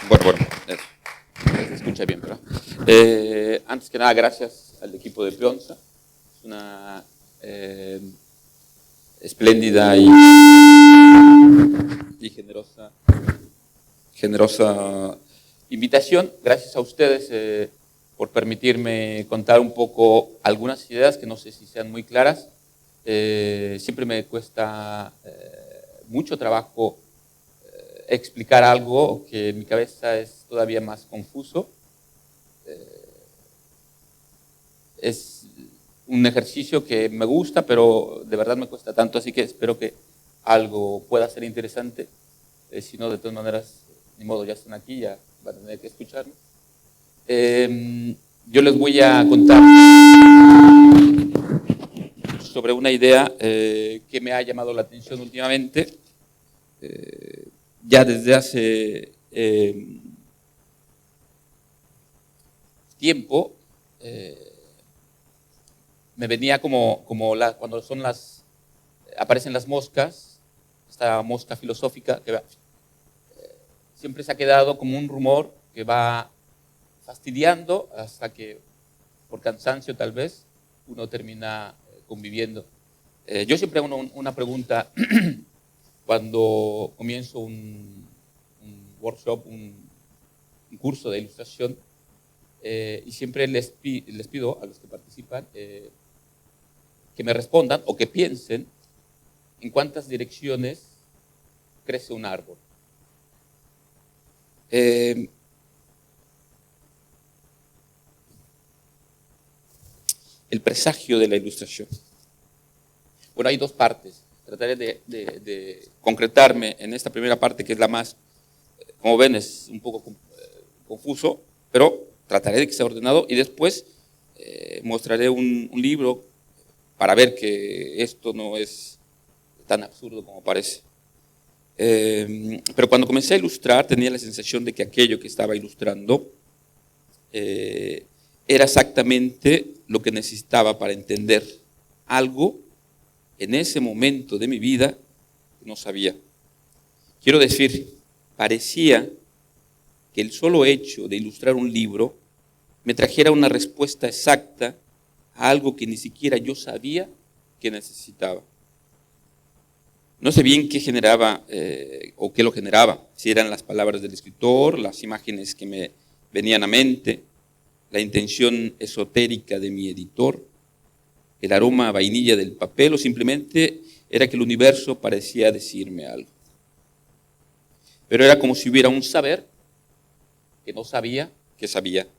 Bueno, se escucha bien, ¿verdad? Antes que nada, gracias al equipo de Pionza. Es una espléndida y generosa invitación. Gracias a ustedes por permitirme contar un poco algunas ideas que no sé si sean muy claras. Siempre me cuesta mucho trabajo explicar algo que en mi cabeza es todavía más confuso. Es un ejercicio que me gusta, pero de verdad me cuesta tanto, así que espero que algo pueda ser interesante. Si no, de todas maneras, ni modo, ya están aquí, ya van a tener que escucharme. Yo les voy a contar sobre una idea que me ha llamado la atención últimamente. Ya desde hace tiempo me venía cuando aparecen las moscas, esta mosca filosófica que siempre se ha quedado como un rumor que va fastidiando hasta que, por cansancio tal vez, uno termina conviviendo. Yo siempre hago una pregunta cuando comienzo un workshop, un curso de ilustración, y siempre les pido a los que participan que me respondan o que piensen en cuántas direcciones crece un árbol. El presagio de la ilustración. Bueno, hay dos partes. Trataré de concretarme en esta primera parte, que es la más, como ven, es un poco confuso, pero trataré de que sea ordenado y después mostraré un libro para ver que esto no es tan absurdo como parece. Pero cuando comencé a ilustrar tenía la sensación de que aquello que estaba ilustrando era exactamente lo que necesitaba para entender algo en ese momento de mi vida que no sabía. Quiero decir, parecía que el solo hecho de ilustrar un libro me trajera una respuesta exacta a algo que ni siquiera yo sabía que necesitaba. No sé bien qué generaba o qué lo generaba, si eran las palabras del escritor, las imágenes que me venían a mente, la intención esotérica de mi editor, el aroma a vainilla del papel, o simplemente era que el universo parecía decirme algo. Pero era como si hubiera un saber que no sabía que sabía.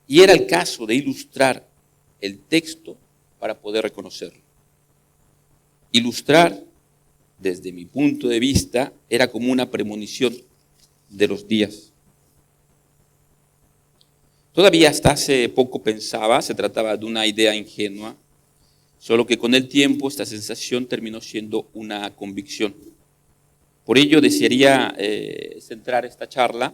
Y era el caso de ilustrar el texto para poder reconocerlo. Ilustrar, desde mi punto de vista, era como una premonición de los días. Todavía hasta hace poco pensaba, se trataba de una idea ingenua, solo que con el tiempo esta sensación terminó siendo una convicción. Por ello desearía centrar esta charla,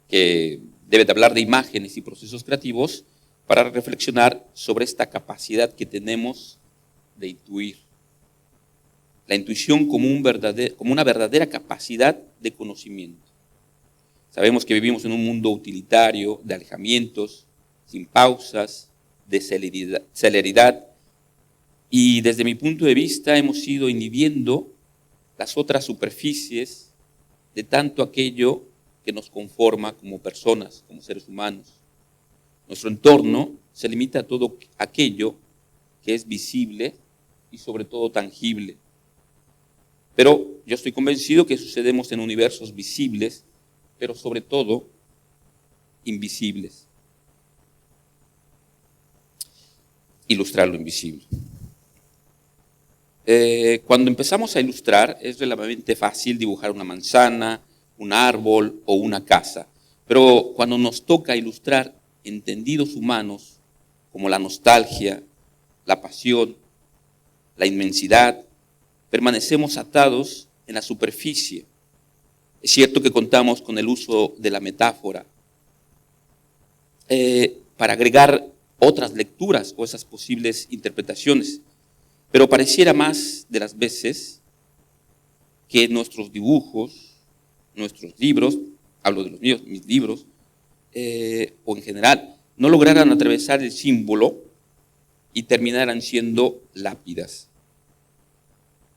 que debe de hablar de imágenes y procesos creativos, para reflexionar sobre esta capacidad que tenemos de intuir. La intuición como una verdadera capacidad de conocimiento. Sabemos que vivimos en un mundo utilitario, de alejamientos, sin pausas, de celeridad, y desde mi punto de vista hemos ido inhibiendo las otras superficies de tanto aquello que nos conforma como personas, como seres humanos. Nuestro entorno se limita a todo aquello que es visible y sobre todo tangible. Pero yo estoy convencido que sucedemos en universos visibles, pero sobre todo invisibles. Ilustrar lo invisible. Cuando empezamos a ilustrar es relativamente fácil dibujar una manzana, un árbol o una casa, pero cuando nos toca ilustrar entendidos humanos como la nostalgia, la pasión, la inmensidad, permanecemos atados en la superficie. Es cierto que contamos con el uso de la metáfora para agregar otras lecturas o esas posibles interpretaciones, pero pareciera más de las veces que nuestros dibujos nuestros libros, hablo de los míos, mis libros, o en general, no lograran atravesar el símbolo y terminaran siendo lápidas.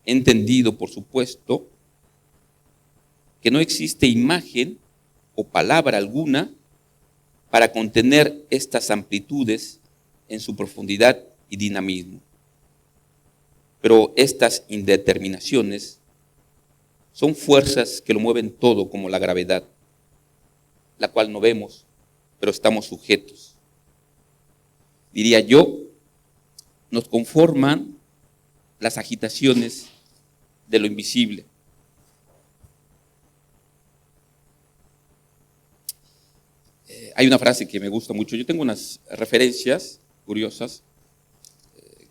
He entendido, por supuesto, que no existe imagen o palabra alguna para contener estas amplitudes en su profundidad y dinamismo. Pero estas indeterminaciones son fuerzas que lo mueven todo, como la gravedad, la cual no vemos, pero estamos sujetos. Diría yo, nos conforman las agitaciones de lo invisible. Hay una frase que me gusta mucho. Yo tengo unas referencias curiosas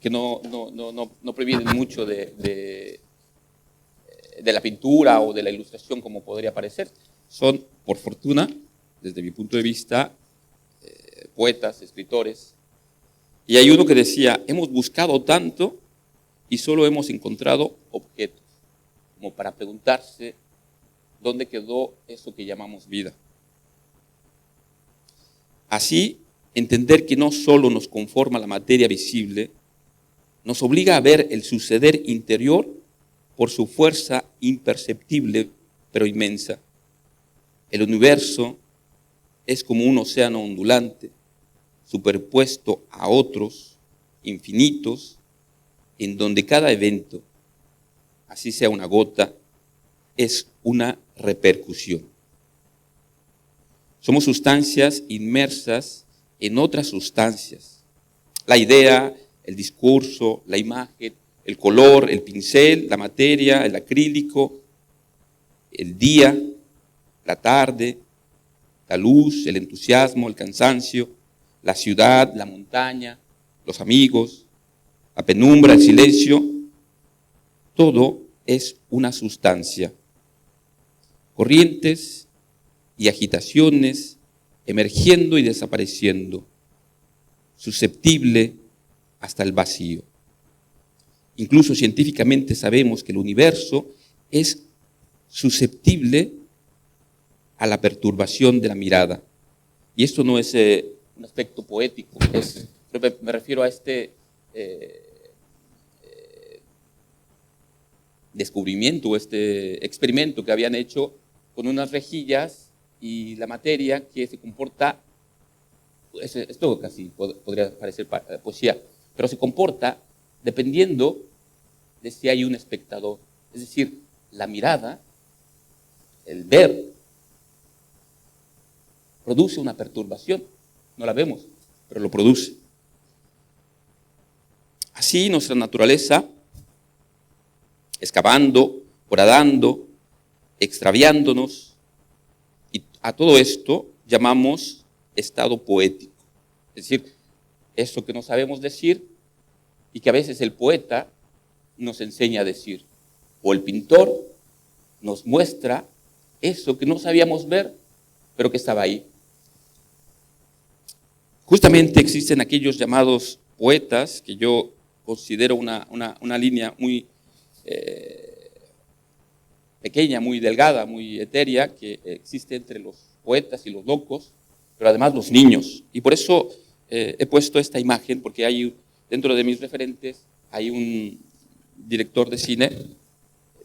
que no provienen mucho de la pintura o de la ilustración, como podría parecer. Son, por fortuna, desde mi punto de vista, poetas, escritores. Y hay uno que decía: hemos buscado tanto y solo hemos encontrado objetos, como para preguntarse dónde quedó eso que llamamos vida. Así, entender que no solo nos conforma la materia visible, nos obliga a ver el suceder interior por su fuerza imperceptible, pero inmensa. El universo es como un océano ondulante, superpuesto a otros infinitos, en donde cada evento, así sea una gota, es una repercusión. Somos sustancias inmersas en otras sustancias. La idea, el discurso, la imagen, el color, el pincel, la materia, el acrílico, el día, la tarde, la luz, el entusiasmo, el cansancio, la ciudad, la montaña, los amigos, la penumbra, el silencio, todo es una sustancia. Corrientes y agitaciones emergiendo y desapareciendo, susceptible hasta el vacío. Incluso científicamente sabemos que el universo es susceptible a la perturbación de la mirada. Y esto no es un aspecto poético, me refiero a este descubrimiento, este experimento que habían hecho con unas rejillas y la materia que se comporta, esto casi podría parecer poesía, pero se comporta dependiendo de si hay un espectador. Es decir, la mirada, el ver, produce una perturbación. No la vemos, pero lo produce. Así nuestra naturaleza, excavando, horadando, extraviándonos, y a todo esto llamamos estado poético. Es decir, eso que no sabemos decir y que a veces el poeta nos enseña a decir, o el pintor nos muestra eso que no sabíamos ver, pero que estaba ahí. Justamente existen aquellos llamados poetas, que yo considero una línea muy pequeña, muy delgada, muy etérea, que existe entre los poetas y los locos, pero además los niños. Y por eso he puesto esta imagen, porque hay dentro de mis referentes hay un director de cine,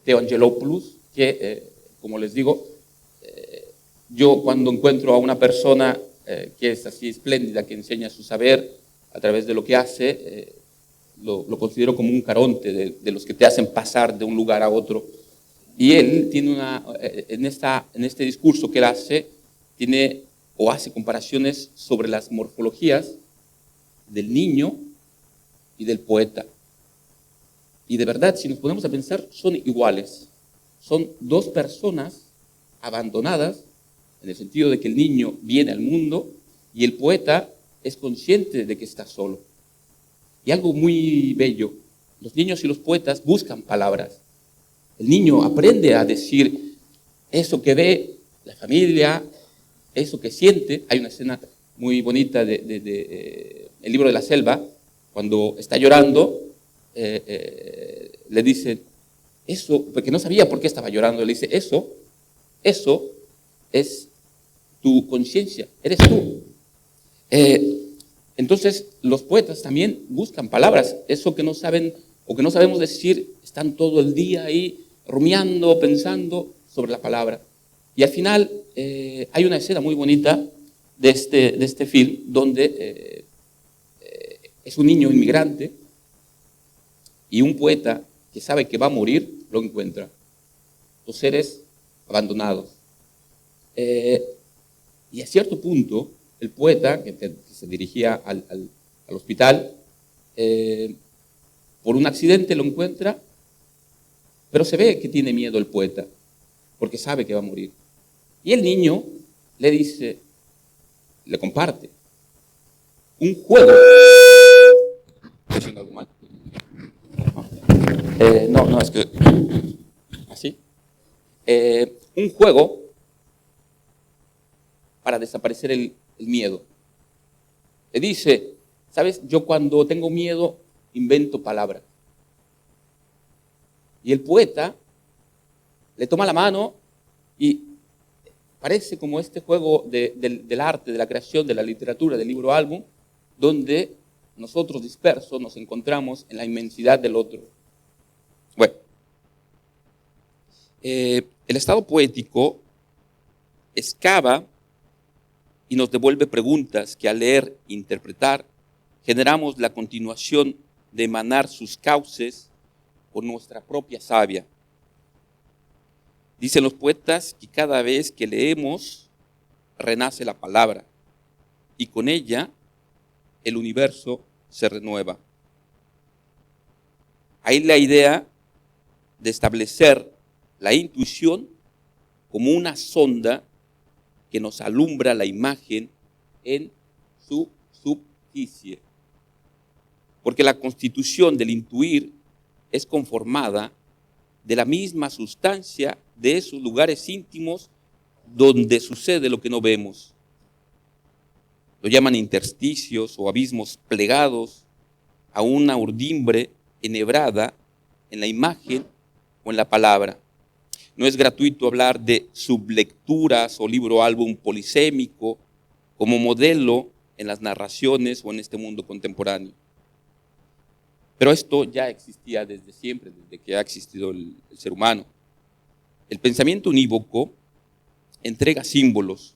Theo Angelopoulos, que, como les digo, yo cuando encuentro a una persona que es así espléndida, que enseña su saber a través de lo que hace, lo considero como un Caronte de los que te hacen pasar de un lugar a otro. Y él tiene en este discurso que él hace, hace comparaciones sobre las morfologías del niño y del poeta. Y de verdad, si nos ponemos a pensar, son iguales. Son dos personas abandonadas, en el sentido de que el niño viene al mundo y el poeta es consciente de que está solo. Y algo muy bello, los niños y los poetas buscan palabras. El niño aprende a decir eso que ve, la familia, eso que siente. Hay una escena muy bonita de El libro de la selva, cuando está llorando, le dice eso, porque no sabía por qué estaba llorando, le dice, eso Eso es tu conciencia, eres tú. Entonces, los poetas también buscan palabras. Eso que no saben o que no sabemos decir, están todo el día ahí rumiando, pensando sobre la palabra. Y al final hay una escena muy bonita de este film donde es un niño inmigrante y un poeta que sabe que va a morir lo encuentra. Los seres abandonados. Y a cierto punto, el poeta, que se dirigía al hospital, por un accidente lo encuentra, pero se ve que tiene miedo el poeta, porque sabe que va a morir. Y el niño le dice, le comparte, un juego. ¿Estoy haciendo algo mal? No, es que... ¿Así? Un juego para desaparecer el miedo. Le dice, ¿sabes? Yo cuando tengo miedo invento palabras. Y el poeta le toma la mano y parece como este juego del arte, de la creación, de la literatura, del libro álbum, donde nosotros dispersos nos encontramos en la inmensidad del otro. Bueno, el estado poético excava y nos devuelve preguntas que al leer e interpretar generamos la continuación de emanar sus cauces por nuestra propia savia. Dicen los poetas que cada vez que leemos renace la palabra y con ella el universo se renueva. Hay la idea de establecer la intuición como una sonda que nos alumbra la imagen en su superficie. Porque la constitución del intuir es conformada de la misma sustancia de esos lugares íntimos donde sucede lo que no vemos. Lo llaman intersticios o abismos plegados a una urdimbre enhebrada en la imagen o en la palabra. No es gratuito hablar de sublecturas o libro álbum polisémico como modelo en las narraciones o en este mundo contemporáneo. Pero esto ya existía desde siempre, desde que ha existido el ser humano. El pensamiento unívoco entrega símbolos.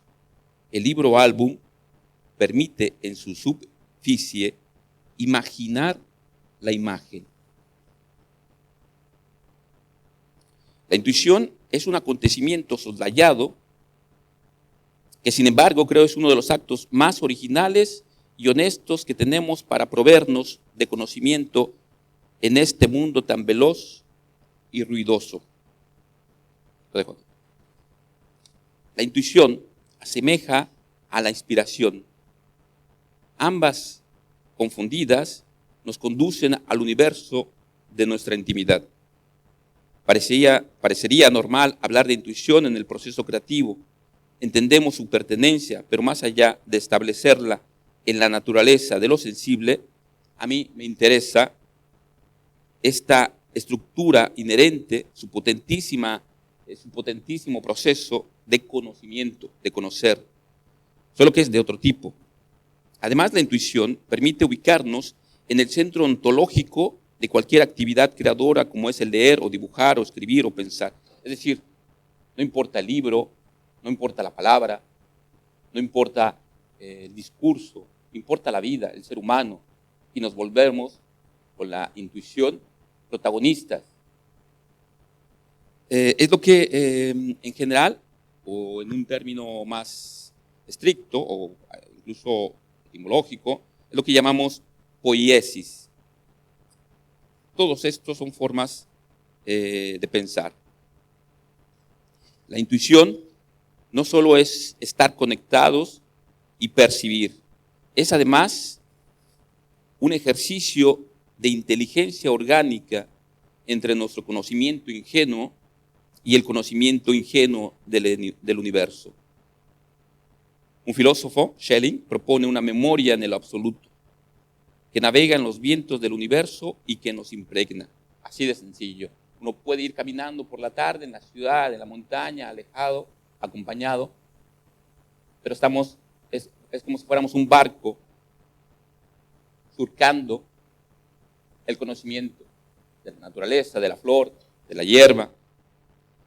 El libro álbum permite en su superficie imaginar la imagen. La intuición es un acontecimiento soslayado que, sin embargo, creo es uno de los actos más originales y honestos que tenemos para proveernos de conocimiento en este mundo tan veloz y ruidoso. Lo dejo. La intuición asemeja a la inspiración. Ambas, confundidas, nos conducen al universo de nuestra intimidad. Parecería normal hablar de intuición en el proceso creativo. Entendemos su pertenencia, pero más allá de establecerla en la naturaleza de lo sensible, a mí me interesa esta estructura inherente, su potentísimo proceso de conocimiento, de conocer, solo que es de otro tipo. Además, la intuición permite ubicarnos en el centro ontológico de cualquier actividad creadora como es el leer o dibujar o escribir o pensar. Es decir, no importa el libro, no importa la palabra, no importa el discurso, importa la vida, el ser humano, y nos volvemos con la intuición protagonistas. Es lo que en general, o en un término más estricto, o incluso etimológico, es lo que llamamos poiesis. Todos estos son formas de pensar. La intuición no solo es estar conectados y percibir, es además un ejercicio de inteligencia orgánica entre nuestro conocimiento ingenuo y el conocimiento ingenuo del universo. Un filósofo, Schelling, propone una memoria en el absoluto, que navega en los vientos del universo y que nos impregna. Así de sencillo. Uno puede ir caminando por la tarde en la ciudad, en la montaña, alejado, acompañado, pero es como si fuéramos un barco surcando el conocimiento de la naturaleza, de la flor, de la hierba.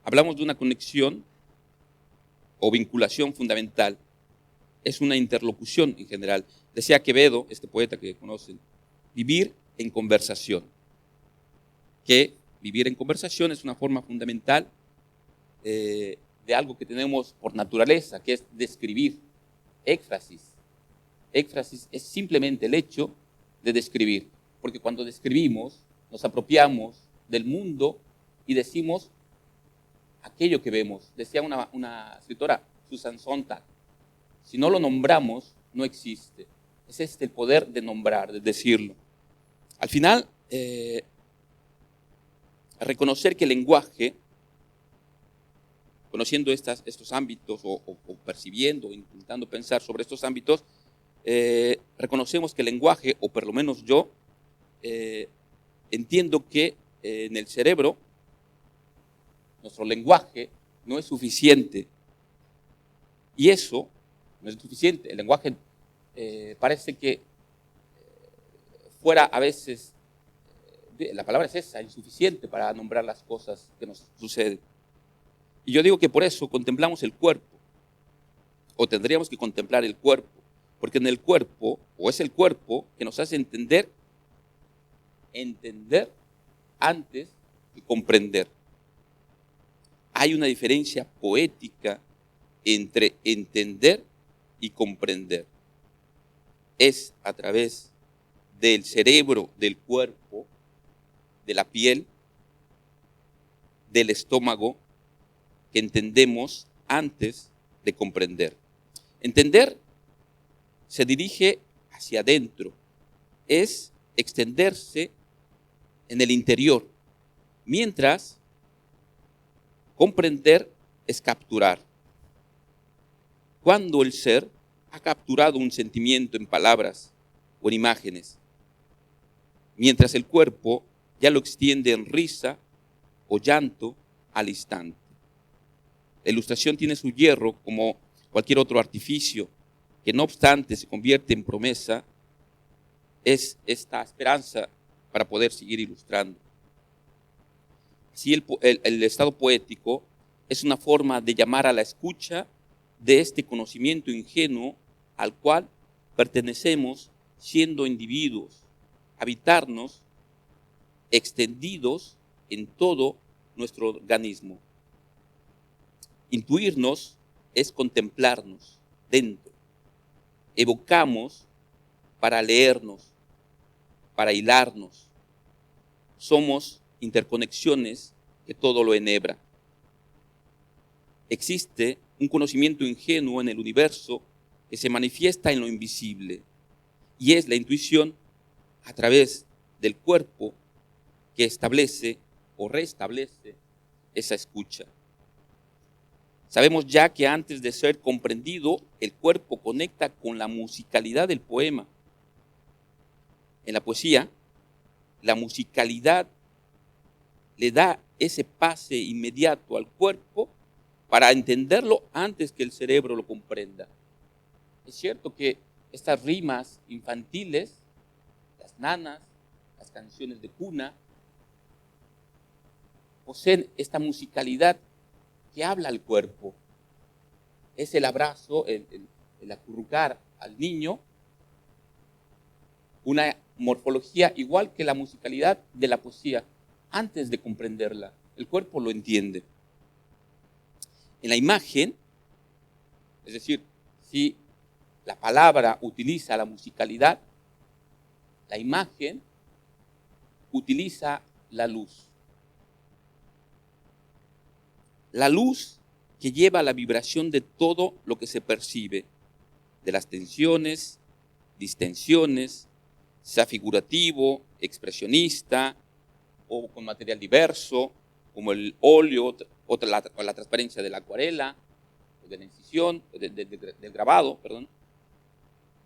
Hablamos de una conexión o vinculación fundamental. Es una interlocución en general. Decía Quevedo, este poeta que conocen, vivir en conversación. Que vivir en conversación es una forma fundamental de algo que tenemos por naturaleza, que es describir. Éfrasis. Éfrasis es simplemente el hecho de describir. Porque cuando describimos, nos apropiamos del mundo y decimos aquello que vemos. Decía una escritora, Susan Sontag, si no lo nombramos, no existe. Es el poder de nombrar, de decirlo. Al final, reconocer que el lenguaje, conociendo estos ámbitos o percibiendo o intentando pensar sobre estos ámbitos, reconocemos que el lenguaje, o por lo menos yo, entiendo que en el cerebro nuestro lenguaje no es suficiente. Y eso no es suficiente. El lenguaje parece que fuera a veces, la palabra es esa, insuficiente para nombrar las cosas que nos suceden. Y yo digo que por eso contemplamos el cuerpo, o tendríamos que contemplar el cuerpo, porque en el cuerpo, o es el cuerpo que nos hace entender antes de comprender. Hay una diferencia poética entre entender y comprender. Es a través del cerebro, del cuerpo, de la piel, del estómago, que entendemos antes de comprender. Entender se dirige hacia adentro, es extenderse en el interior, mientras comprender es capturar. Cuando el ser ha capturado un sentimiento en palabras o en imágenes, mientras el cuerpo ya lo extiende en risa o llanto al instante. La ilustración tiene su hierro como cualquier otro artificio, que no obstante se convierte en promesa, es esta esperanza para poder seguir ilustrando. Así el estado poético es una forma de llamar a la escucha de este conocimiento ingenuo al cual pertenecemos siendo individuos, habitarnos extendidos en todo nuestro organismo. Intuirnos es contemplarnos dentro. Evocamos para leernos, para hilarnos. Somos interconexiones que todo lo enhebra. Existe un conocimiento ingenuo en el universo que se manifiesta en lo invisible, y es la intuición a través del cuerpo que establece o restablece esa escucha. Sabemos ya que antes de ser comprendido, el cuerpo conecta con la musicalidad del poema. En la poesía, la musicalidad le da ese pase inmediato al cuerpo para entenderlo antes que el cerebro lo comprenda. Es cierto que estas rimas infantiles, las nanas, las canciones de cuna, poseen esta musicalidad que habla al cuerpo. Es el abrazo, el acurrucar al niño, una morfología igual que la musicalidad de la poesía. Antes de comprenderla, el cuerpo lo entiende. En la imagen, es decir, si la palabra utiliza la musicalidad, la imagen utiliza la luz. La luz que lleva la vibración de todo lo que se percibe, de las tensiones, distensiones, sea figurativo, expresionista o con material diverso, como el óleo o la transparencia de la acuarela, o de la incisión, del grabado, perdón.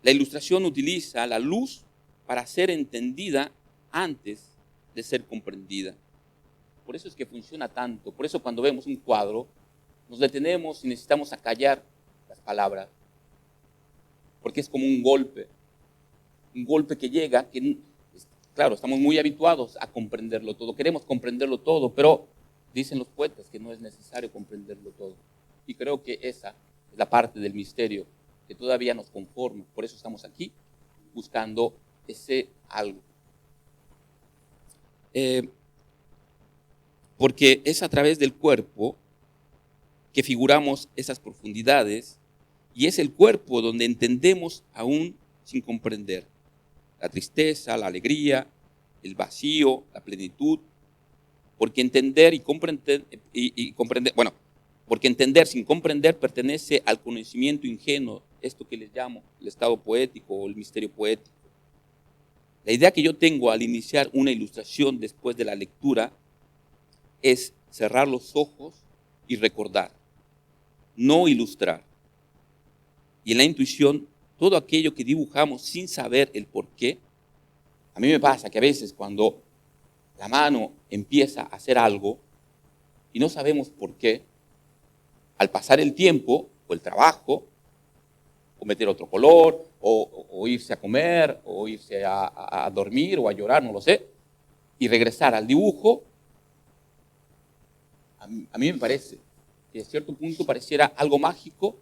La ilustración utiliza la luz para ser entendida antes de ser comprendida. Por eso es que funciona tanto. Por eso cuando vemos un cuadro, nos detenemos y necesitamos acallar las palabras, porque es como un golpe que llega, que claro, estamos muy habituados a comprenderlo todo, queremos comprenderlo todo, pero dicen los poetas que no es necesario comprenderlo todo. Y creo que esa es la parte del misterio que todavía nos conforma. Por eso estamos aquí, buscando ese algo. Porque es a través del cuerpo que figuramos esas profundidades, y es el cuerpo donde entendemos aún sin comprender la tristeza, la alegría, el vacío, la plenitud, porque entender porque entender sin comprender pertenece al conocimiento ingenuo, esto que les llamo el estado poético o el misterio poético. La idea que yo tengo al iniciar una ilustración después de la lectura es cerrar los ojos y recordar, no ilustrar. Y en la intuición, todo aquello que dibujamos sin saber el por qué, a mí me pasa que a veces cuando la mano empieza a hacer algo y no sabemos por qué, al pasar el tiempo o el trabajo, o meter otro color, o irse a comer, o irse a dormir o a llorar, no lo sé, y regresar al dibujo, a mí me parece que a cierto punto pareciera algo mágico,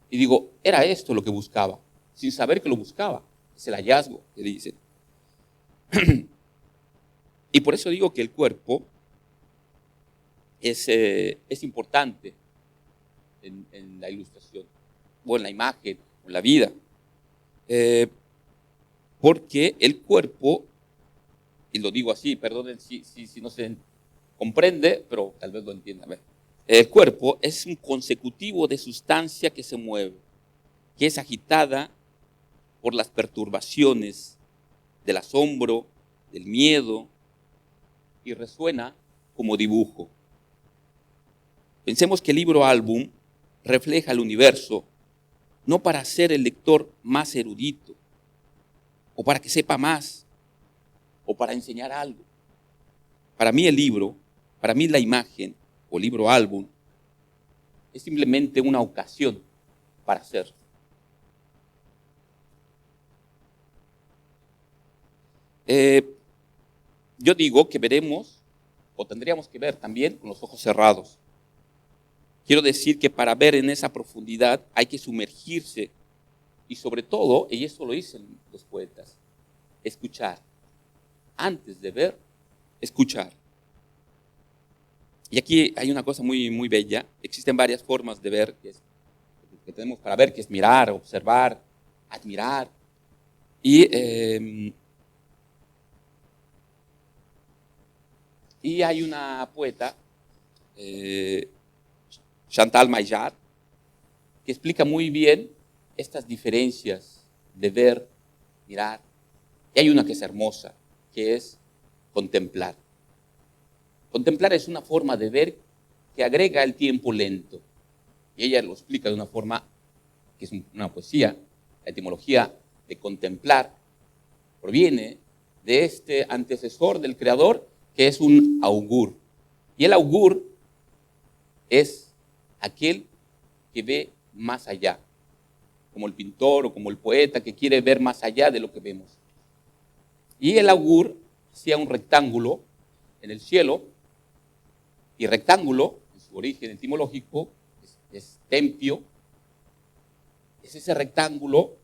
y digo, era esto lo que buscaba, sin saber que lo buscaba. Es el hallazgo que dicen. Y por eso digo que el cuerpo es importante en la ilustración, o en la imagen, o en la vida. Porque el cuerpo, y lo digo así, perdonen si no se comprende, pero tal vez lo entiendan. El cuerpo es un consecutivo de sustancia que se mueve, que es agitada por las perturbaciones del asombro, del miedo, y resuena como dibujo. Pensemos que el libro álbum refleja el universo, no para hacer el lector más erudito, o para que sepa más, o para enseñar algo. Para mí el libro, para mí la imagen, o libro álbum, es simplemente una ocasión para hacer. Yo digo que veremos, o tendríamos que ver también con los ojos cerrados. Quiero decir que para ver en esa profundidad hay que sumergirse y sobre todo, y eso lo dicen los poetas, escuchar. Antes de ver, escuchar. Y aquí hay una cosa muy, muy bella. Existen varias formas de ver que tenemos para ver, que es mirar, observar, admirar. Y hay una poeta, Chantal Maillard, que explica muy bien estas diferencias de ver, mirar. Y hay una que es hermosa, que es contemplar. Contemplar es una forma de ver que agrega el tiempo lento. Y ella lo explica de una forma que es una poesía. La etimología de contemplar proviene de este antecesor del creador, que es un augur. Y el augur es aquel que ve más allá, como el pintor o como el poeta que quiere ver más allá de lo que vemos. Y el augur hacía un rectángulo en el cielo, y rectángulo, en su origen etimológico, es tempio, es ese rectángulo,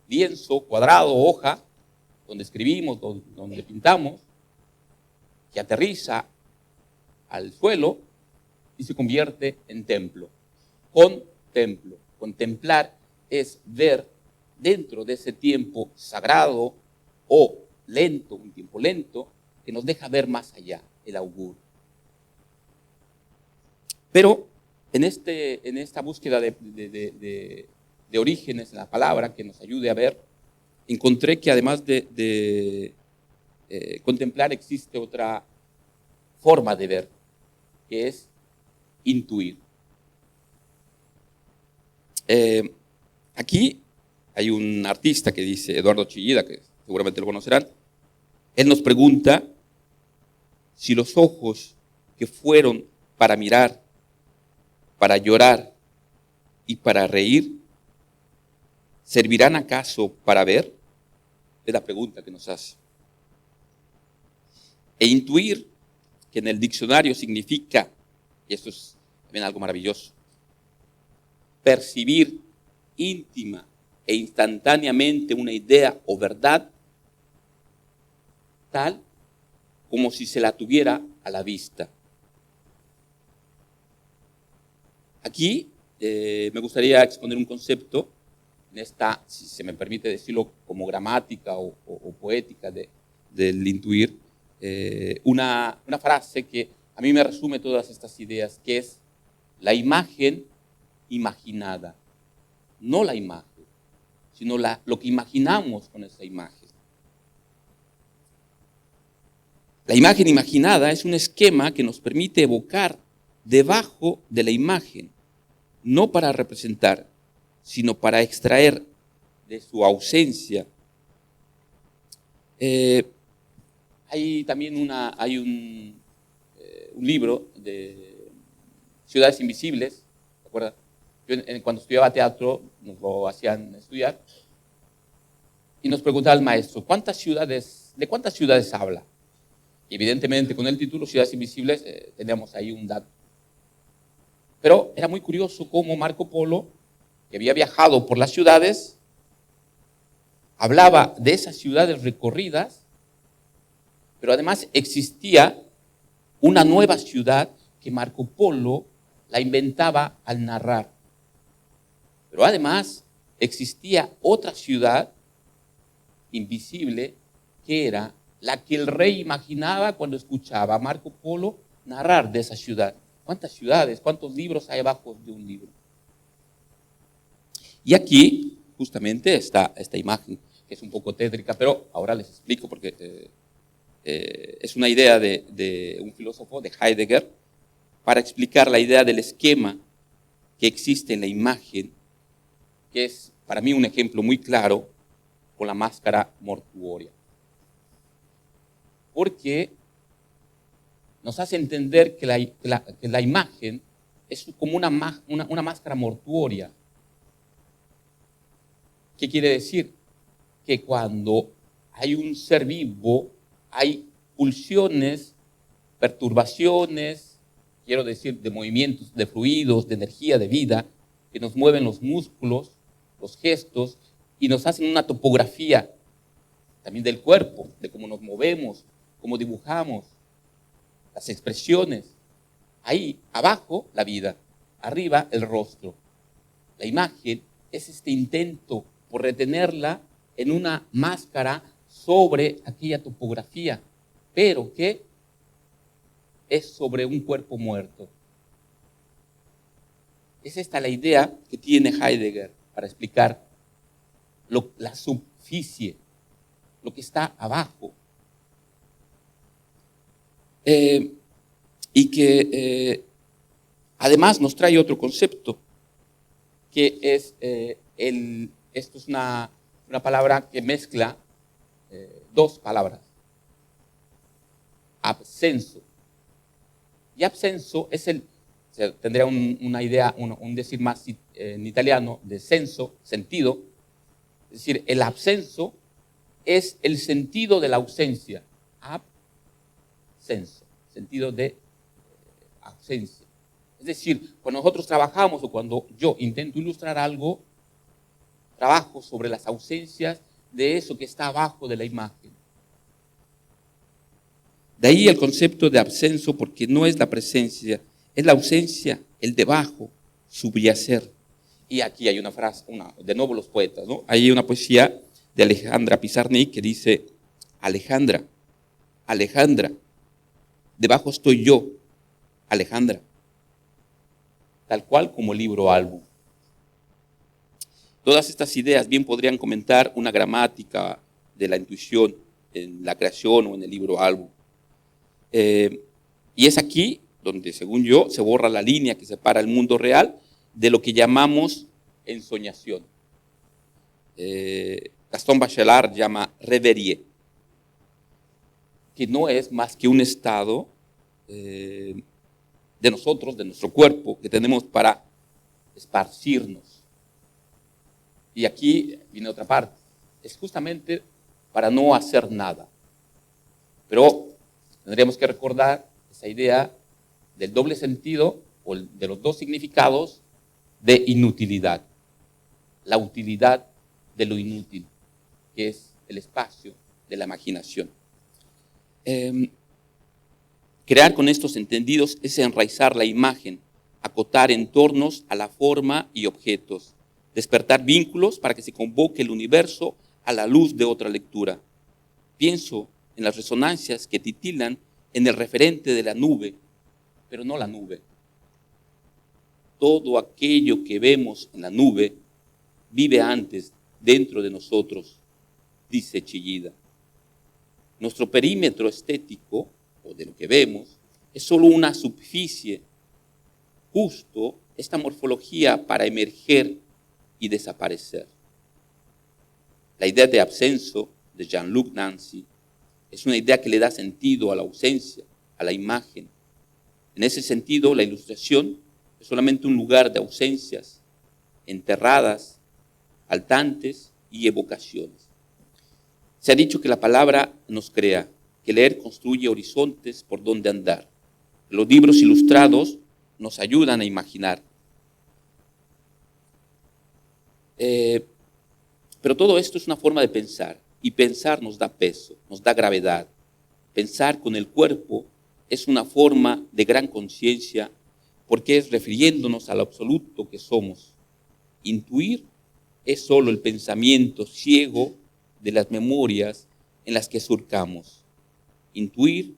lienzo, cuadrado, hoja, donde escribimos, donde pintamos, que aterriza al suelo y se convierte en templo. Contemplo. Contemplar es ver dentro de ese tiempo sagrado o lento, un tiempo lento, que nos deja ver más allá, el augur. Pero en esta búsqueda de orígenes en la palabra que nos ayude a ver, encontré que además de contemplar existe otra forma de ver, que es intuir. Aquí hay un artista que dice, Eduardo Chillida, que seguramente lo conocerán. Él nos pregunta si los ojos que fueron para mirar para llorar y para reír, ¿servirán acaso para ver? Es la pregunta que nos hace. E intuir, que en el diccionario significa, y esto es también algo maravilloso, percibir íntima e instantáneamente una idea o verdad, tal como si se la tuviera a la vista. Aquí me gustaría exponer un concepto en esta, si se me permite decirlo, como gramática o poética del intuir, una frase que a mí me resume todas estas ideas, que es la imagen imaginada, no la imagen, sino lo que imaginamos con esa imagen. La imagen imaginada es un esquema que nos permite evocar debajo de la imagen, no para representar, sino para extraer de su ausencia. Hay también un libro de Ciudades Invisibles, ¿te acuerdas? Yo cuando estudiaba teatro nos lo hacían estudiar y nos preguntaba el maestro, ¿de cuántas ciudades habla? Y evidentemente con el título Ciudades Invisibles teníamos ahí un dato. Pero era muy curioso cómo Marco Polo, que había viajado por las ciudades, hablaba de esas ciudades recorridas, pero además existía una nueva ciudad que Marco Polo la inventaba al narrar. Pero además existía otra ciudad invisible que era la que el rey imaginaba cuando escuchaba a Marco Polo narrar de esa ciudad. ¿Cuántas ciudades, cuántos libros hay abajo de un libro? Y aquí justamente está esta imagen, que es un poco tétrica, pero ahora les explico porque es una idea de un filósofo, de Heidegger, para explicar la idea del esquema que existe en la imagen, que es para mí un ejemplo muy claro con la máscara mortuoria. Porque nos hace entender que la imagen es como una máscara mortuoria. ¿Qué quiere decir? Que cuando hay un ser vivo, hay pulsiones, perturbaciones, quiero decir, de movimientos, de fluidos, de energía, de vida, que nos mueven los músculos, los gestos, y nos hacen una topografía también del cuerpo, de cómo nos movemos, cómo dibujamos, las expresiones. Ahí, abajo, la vida, arriba, el rostro. La imagen es este intento por retenerla en una máscara sobre aquella topografía, pero que es sobre un cuerpo muerto. Es esta la idea que tiene Heidegger para explicar la superficie, lo que está abajo. Y que además nos trae otro concepto, que es esto es una palabra que mezcla dos palabras. Absenso. Y absenso es tendría una idea, un decir más en italiano, de senso, sentido. Es decir, el absenso es el sentido de la ausencia. Absenso, sentido de ausencia. Es decir, cuando nosotros trabajamos o cuando yo intento ilustrar algo, trabajo sobre las ausencias de eso que está abajo de la imagen. De ahí el concepto de absenso, porque no es la presencia, es la ausencia, el debajo, subyacer. Y aquí hay una frase, de nuevo los poetas, ¿no? Hay una poesía de Alejandra Pizarnik que dice: Alejandra, Alejandra, debajo estoy yo, Alejandra, tal cual como libro álbum. Todas estas ideas bien podrían comentar una gramática de la intuición en la creación o en el libro álbum. Y es aquí donde, según yo, se borra la línea que separa el mundo real de lo que llamamos ensoñación. Gaston Bachelard llama reverie, que no es más que un estado de nosotros, de nuestro cuerpo, que tenemos para esparcirnos. Y aquí viene otra parte. Es justamente para no hacer nada. Pero tendríamos que recordar esa idea del doble sentido o de los dos significados de inutilidad. La utilidad de lo inútil, que es el espacio de la imaginación. Crear con estos entendidos es enraizar la imagen, acotar entornos a la forma y objetos, despertar vínculos para que se convoque el universo a la luz de otra lectura. Pienso en las resonancias que titilan en el referente de la nube, pero no la nube. Todo aquello que vemos en la nube vive antes dentro de nosotros, dice Chillida. Nuestro perímetro estético, o de lo que vemos, es solo una superficie, justo esta morfología para emerger y desaparecer. La idea de absenso de Jean-Luc Nancy es una idea que le da sentido a la ausencia, a la imagen. En ese sentido, la ilustración es solamente un lugar de ausencias, enterradas, faltantes y evocaciones. Se ha dicho que la palabra nos crea, que leer construye horizontes por donde andar. Los libros ilustrados nos ayudan a imaginar. Pero todo esto es una forma de pensar, y pensar nos da peso, nos da gravedad. Pensar con el cuerpo es una forma de gran conciencia porque es refiriéndonos al absoluto que somos. Intuir es solo el pensamiento ciego de las memorias en las que surcamos. Intuir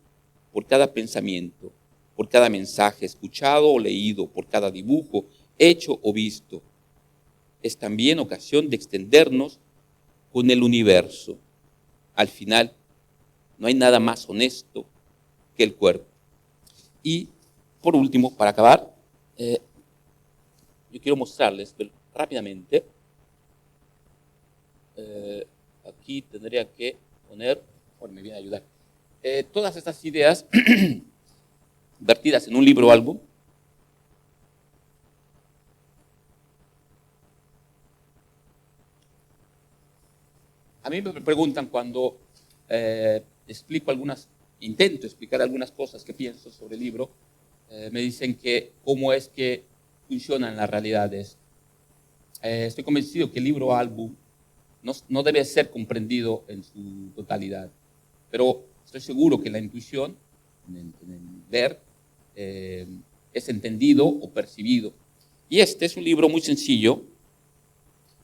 por cada pensamiento, por cada mensaje escuchado o leído, por cada dibujo hecho o visto. Es también ocasión de extendernos con el universo. Al final, no hay nada más honesto que el cuerpo. Y, por último, para acabar, yo quiero mostrarles rápidamente, aquí tendría que poner, me viene a ayudar, todas estas ideas vertidas en un libro o algo. A mí me preguntan cuando intento explicar algunas cosas que pienso sobre el libro, me dicen que cómo es que funcionan las realidades. Estoy convencido que el libro álbum no debe ser comprendido en su totalidad, pero estoy seguro que la intuición, en el ver, es entendido o percibido. Y este es un libro muy sencillo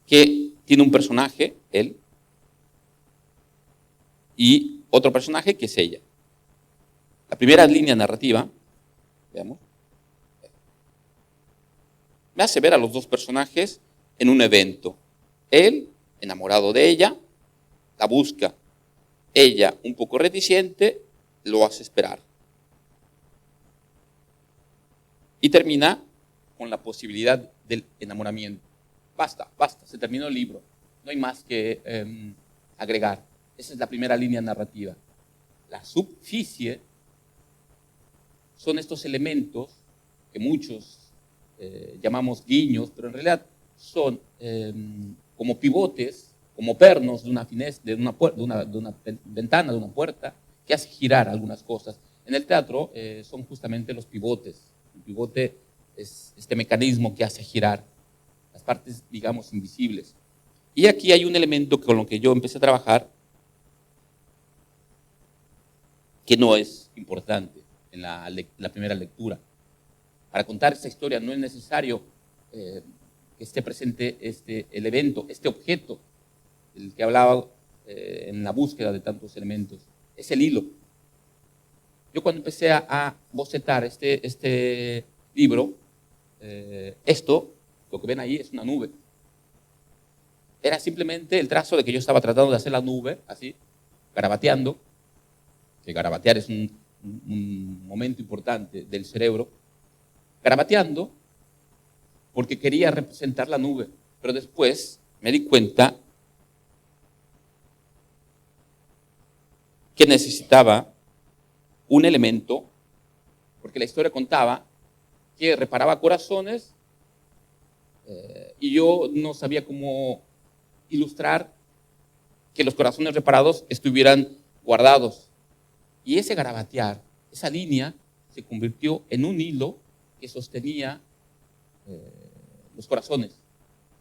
que tiene un personaje, él, y otro personaje que es ella. La primera línea narrativa, veamos, me hace ver a los dos personajes en un evento. Él, enamorado de ella, la busca. Ella, un poco reticente, lo hace esperar. Y termina con la posibilidad del enamoramiento. Basta, se terminó el libro. No hay más que agregar. Esa es la primera línea narrativa. La subficie son estos elementos que muchos llamamos guiños, pero en realidad son como pivotes, como pernos de una ventana, de una puerta, que hace girar algunas cosas. En el teatro son justamente los pivotes. El pivote es este mecanismo que hace girar las partes, digamos, invisibles. Y aquí hay un elemento con lo que yo empecé a trabajar que no es importante en la primera lectura. Para contar esta historia no es necesario que esté presente el evento, este objeto del que hablaba en la búsqueda de tantos elementos. Es el hilo. Yo cuando empecé a bocetar este libro, lo que ven ahí es una nube. Era simplemente el trazo de que yo estaba tratando de hacer la nube, así, garabateando, que garabatear es un momento importante del cerebro, garabateando porque quería representar la nube, pero después me di cuenta que necesitaba un elemento, porque la historia contaba que reparaba corazones y yo no sabía cómo ilustrar que los corazones reparados estuvieran guardados. Y ese garabatear, esa línea, se convirtió en un hilo que sostenía los corazones.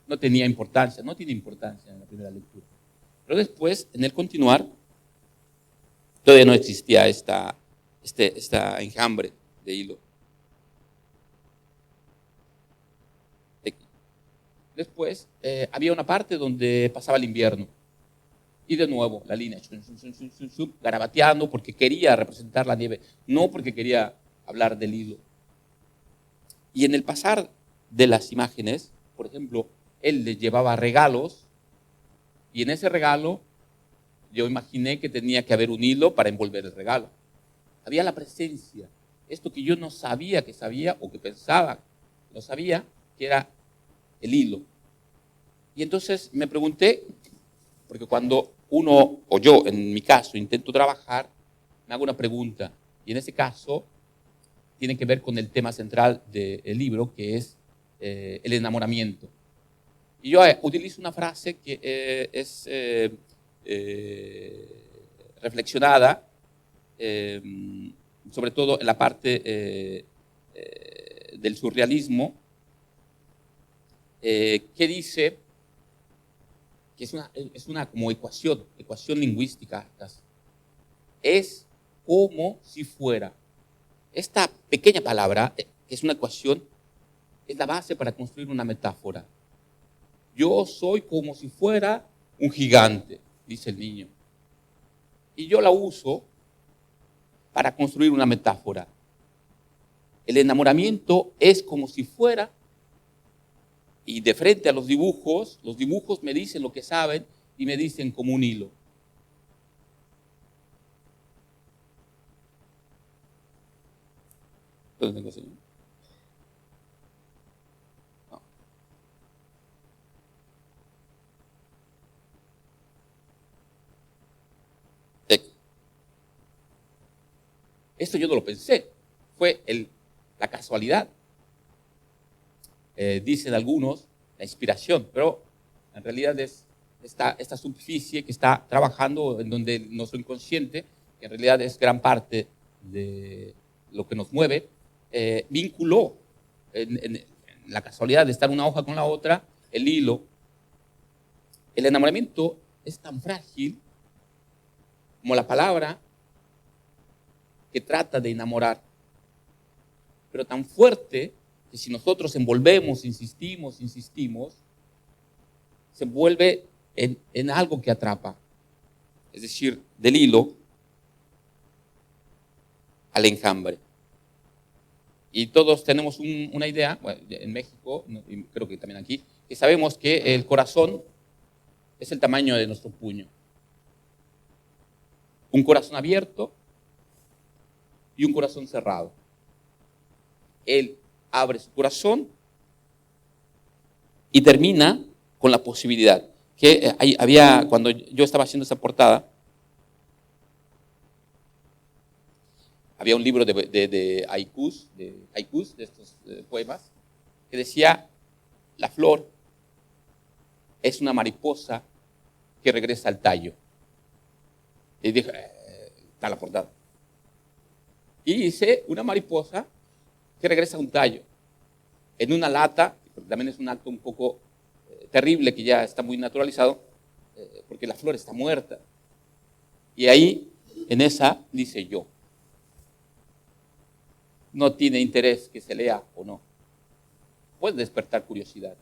No tenía importancia, no tiene importancia en la primera lectura. Pero después, en el continuar, todavía no existía esta enjambre de hilo. Después, había una parte donde pasaba el invierno. Y de nuevo, la línea, garabateando porque quería representar la nieve, no porque quería hablar del hilo. Y en el pasar de las imágenes, por ejemplo, él le llevaba regalos, y en ese regalo yo imaginé que tenía que haber un hilo para envolver el regalo. Había la presencia, esto que yo no sabía que sabía, o que pensaba que no sabía, que era el hilo. Y entonces me pregunté, porque cuando uno, o yo en mi caso, intento trabajar, me hago una pregunta, y en ese caso tiene que ver con el tema central del libro, que es el enamoramiento. Y yo utilizo una frase que es reflexionada, sobre todo en la parte del surrealismo, que dice que es una como ecuación lingüística. Es como si fuera. Esta pequeña palabra, que es una ecuación, es la base para construir una metáfora. Yo soy como si fuera un gigante, dice el niño. Y yo la uso para construir una metáfora. El enamoramiento es como si fuera, y de frente a los dibujos me dicen lo que saben y me dicen como un hilo. ¿Dónde tengo, señor? No. Esto yo no lo pensé, fue la casualidad. Dicen algunos, la inspiración, pero en realidad es esta superficie que está trabajando en donde nuestro inconsciente, que en realidad es gran parte de lo que nos mueve, vinculó en la casualidad de estar una hoja con la otra, el hilo. El enamoramiento es tan frágil como la palabra que trata de enamorar, pero tan fuerte que si nosotros envolvemos, insistimos, se vuelve en algo que atrapa. Es decir, del hilo al enjambre. Y todos tenemos una idea, bueno, en México, y creo que también aquí, que sabemos que el corazón es el tamaño de nuestro puño. Un corazón abierto y un corazón cerrado. Él abre su corazón y termina con la posibilidad que había, cuando yo estaba haciendo esa portada, había un libro de haikus, de estos poemas, que decía: la flor es una mariposa que regresa al tallo. Y dije, está la portada. Y dice, una mariposa que regresa a un tallo, en una lata, que también es un acto un poco terrible, que ya está muy naturalizado, porque la flor está muerta. Y ahí, en esa, dice yo. No tiene interés que se lea o no. Puede despertar curiosidad.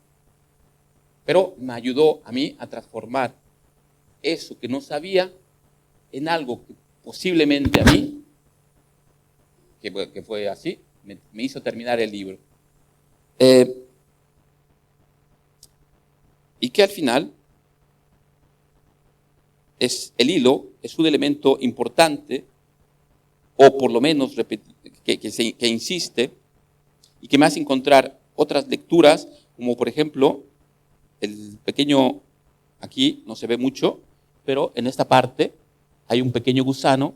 Pero me ayudó a mí a transformar eso que no sabía en algo que posiblemente a mí, que fue así, me hizo terminar el libro. Y que al final el hilo es un elemento importante, o por lo menos que insiste, y que me hace encontrar otras lecturas, como por ejemplo, el pequeño, aquí no se ve mucho, pero en esta parte hay un pequeño gusano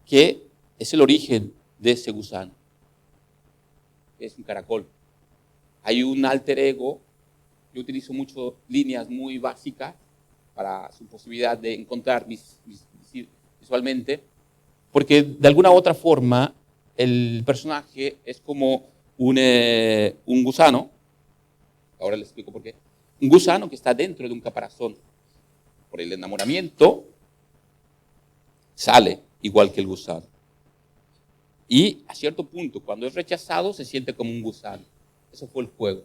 que es el origen de ese gusano. Es un caracol. Hay un alter ego. Yo utilizo mucho líneas muy básicas para su posibilidad de encontrar visualmente, porque de alguna u otra forma el personaje es como un gusano. Ahora les explico por qué. Un gusano que está dentro de un caparazón. Por el enamoramiento sale igual que el gusano. Y a cierto punto, cuando es rechazado, se siente como un gusano. Eso fue el juego.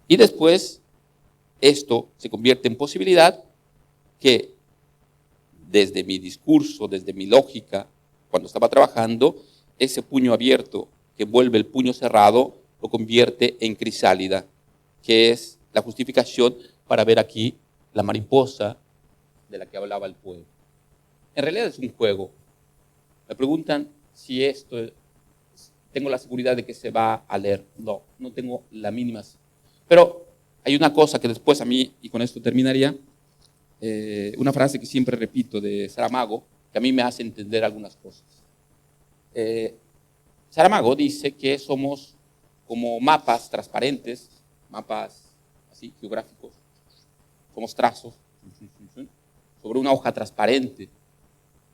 Y después, esto se convierte en posibilidad que desde mi discurso, desde mi lógica, cuando estaba trabajando, ese puño abierto que envuelve el puño cerrado lo convierte en crisálida, que es la justificación para ver aquí la mariposa de la que hablaba el poema. En realidad es un juego. Me preguntan si esto, tengo la seguridad de que se va a leer. No, no tengo la mínima. Pero hay una cosa que después a mí, y con esto terminaría, una frase que siempre repito de Saramago, que a mí me hace entender algunas cosas. Saramago dice que somos como mapas transparentes, mapas así geográficos, somos trazos sobre una hoja transparente.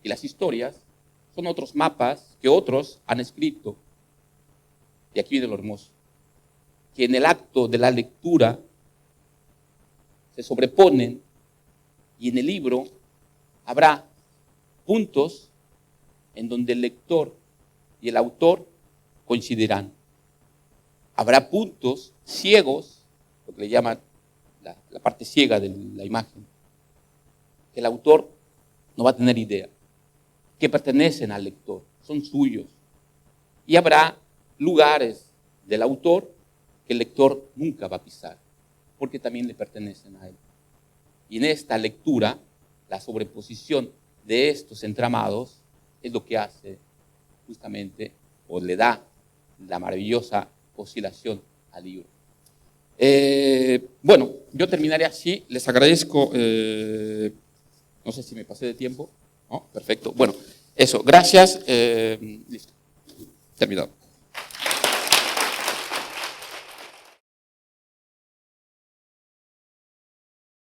Y las historias son otros mapas que otros han escrito. Y aquí viene lo hermoso, que en el acto de la lectura se sobreponen y en el libro habrá puntos en donde el lector y el autor coincidirán. Habrá puntos ciegos, lo que le llaman la parte ciega de la imagen, que el autor no va a tener idea, que pertenecen al lector, son suyos. Y habrá lugares del autor que el lector nunca va a pisar, porque también le pertenecen a él. Y en esta lectura, la sobreposición de estos entramados es lo que hace justamente, o le da la maravillosa oscilación al libro. Bueno, yo terminaré así. Les agradezco, no sé si me pasé de tiempo. ¿No? Perfecto. Bueno, eso. Gracias. Listo. Terminado.